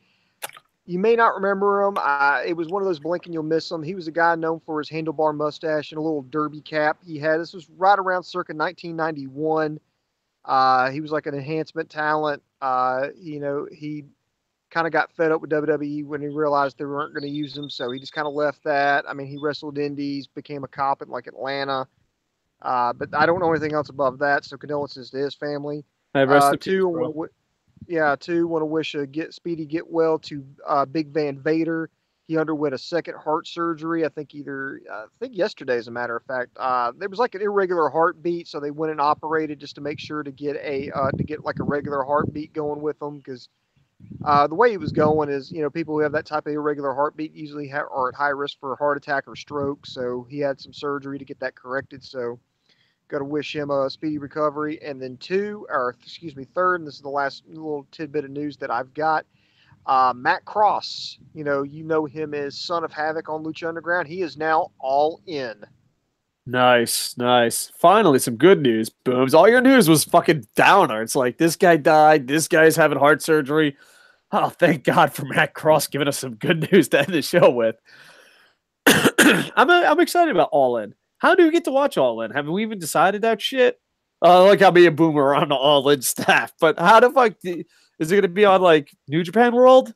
You may not remember him. It was one of those blink and you'll miss him. He was a guy known for his handlebar mustache and a little derby cap he had. This was right around circa 1991. He was like an enhancement talent. You know, he kind of got fed up with WWE when he realized they weren't going to use him, so he just kind of left that. I mean, he wrestled indies, became a cop in like Atlanta, but I don't know anything else above that. So condolences to his family. Two, want to wish a speedy get well to Big Van Vader. He underwent a second heart surgery. I think yesterday, as a matter of fact. There was like an irregular heartbeat, so they went and operated just to make sure to get like a regular heartbeat going with him, because the way he was going is, you know, people who have that type of irregular heartbeat usually are at high risk for a heart attack or stroke. So he had some surgery to get that corrected. So got to wish him a speedy recovery. And then third, and this is the last little tidbit of news that I've got. Matt Cross, you know him as Son of Havoc on Lucha Underground. He is now All In. Nice. Finally, some good news. Booms. All your news was fucking downer. It's like, this guy died. This guy's having heart surgery. Oh, thank God for Matt Cross giving us some good news to end the show with. I'm excited about All In. How do we get to watch All In? Have we even decided that shit? Like I'll be a boomer on the All In staff, but how the fuck is it going to be on like New Japan World?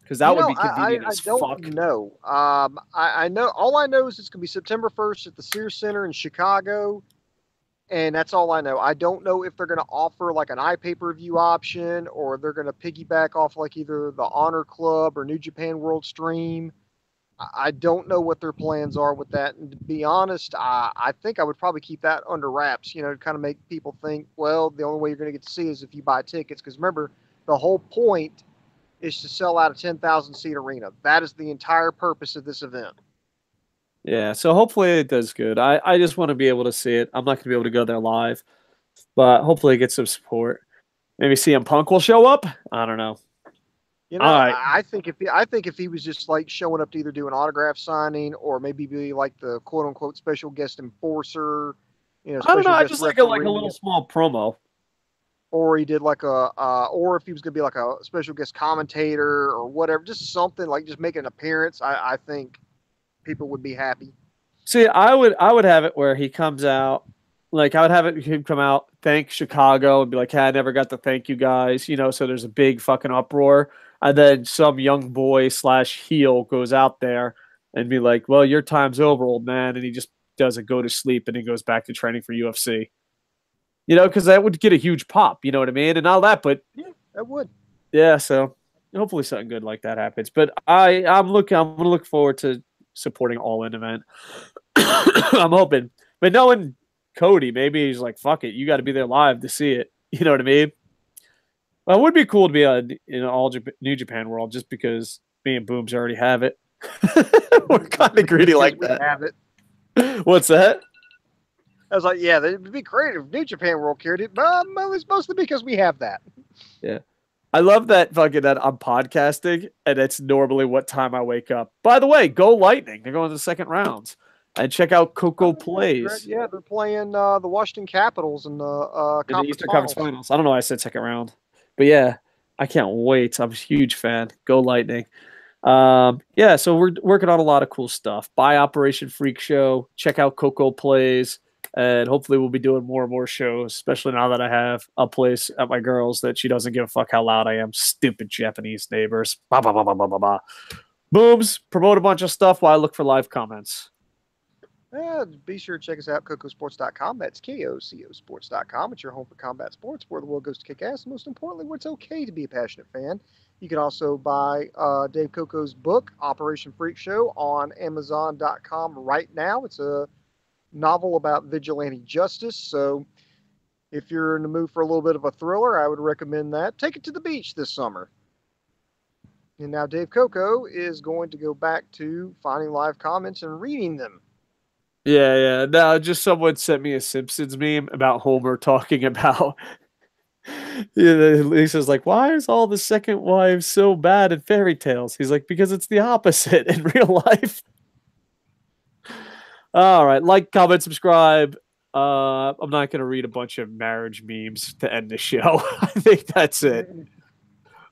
Because that would be convenient as fuck. I don't know. I know. All I know is it's going to be September 1st at the Sears Center in Chicago, and that's all I know. I don't know if they're going to offer like an iPay-per-view option, or they're going to piggyback off like either the Honor Club or New Japan World Stream. I don't know what their plans are with that. And to be honest, I think I would probably keep that under wraps, you know, to kind of make people think, well, the only way you're going to get to see is if you buy tickets. Because remember, the whole point is to sell out a 10,000 seat arena. That is the entire purpose of this event. Yeah, so hopefully it does good. I just want to be able to see it. I'm not going to be able to go there live, but hopefully it gets some support. Maybe CM Punk will show up. I don't know. You know, right. I think if he was just like showing up to either do an autograph signing or maybe be like the quote unquote special guest enforcer, you know, I don't know. I just like a little small promo. Or he did like or if he was going to be like a special guest commentator or whatever, just something like just make an appearance. I think people would be happy. See, I would have it where he comes out, like I would have him come out, thank Chicago, and be like, "Hey, I never got to thank you guys," So there's a big fucking uproar, and then some young boy / heel goes out there and be like, "Well, your time's over, old man," and he just does a go to sleep and he goes back to training for UFC. Because that would get a huge pop. You know what I mean, and all that. But Yeah, that would. yeah, so hopefully something good like that happens. But I'm gonna look forward to supporting All In event. I'm hoping, but knowing Cody, maybe he's like, "Fuck it, you got to be there live to see it." You know what I mean? Well, it would be cool to be in all New Japan World, just because me and Booms already have it. We're kind of greedy like that. Have it. What's that? I was like, yeah, it'd be great if New Japan World carried it, but it's mostly because we have that. Yeah. I love that that I'm podcasting, and it's normally what time I wake up. By the way, go Lightning. They're going to the second rounds. And check out Koco Plays. Yeah, they're playing the Washington Capitals in the Eastern Conference Finals. I don't know why I said second round. But yeah, I can't wait. I'm a huge fan. Go Lightning. Yeah, so we're working on a lot of cool stuff. Buy Operation Freak Show. Check out Koco Plays. And hopefully we'll be doing more and more shows, especially now that I have a place at my girl's that she doesn't give a fuck how loud I am. Stupid Japanese neighbors. Bah, bah, bah, bah, bah, bah, bah. Booms, promote a bunch of stuff while I look for live comments. Be sure to check us out, KocoSports.com. That's KocoSports.com. It's your home for combat sports, where the world goes to kick ass, and most importantly, where it's okay to be a passionate fan. You can also buy Dave Koco's book, Operation Freak Show, on Amazon.com right now. It's a novel about vigilante justice, so if you're in the mood for a little bit of a thriller, I would recommend that. Take it to the beach this summer. And now Dave Koco is going to go back to finding live comments and reading them. Yeah. No, just someone sent me a Simpsons meme about Homer talking about Lisa's like, why is all the second wives so bad in fairy tales? He's like, because it's the opposite in real life. All right. Like, comment, subscribe. I'm not going to read a bunch of marriage memes to end the show. I think that's it.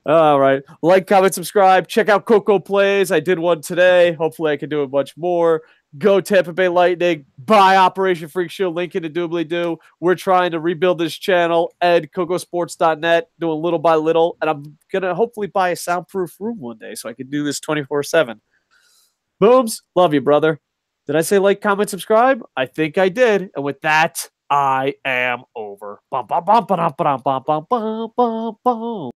All right. Like, comment, subscribe. Check out Koco Plays. I did one today. Hopefully I can do a bunch more. Go Tampa Bay Lightning. Buy Operation Freak Show. Link in the doobly-doo. We're trying to rebuild this channel. KocoSports.net. Doing little by little. And I'm going to hopefully buy a soundproof room one day so I can do this 24/7. Booms. Love you, brother. Did I say like, comment, subscribe? I think I did. And with that, I am over. Bum, bum, bum, ba-dum, ba-dum, bum, bum, bum, bum, bum.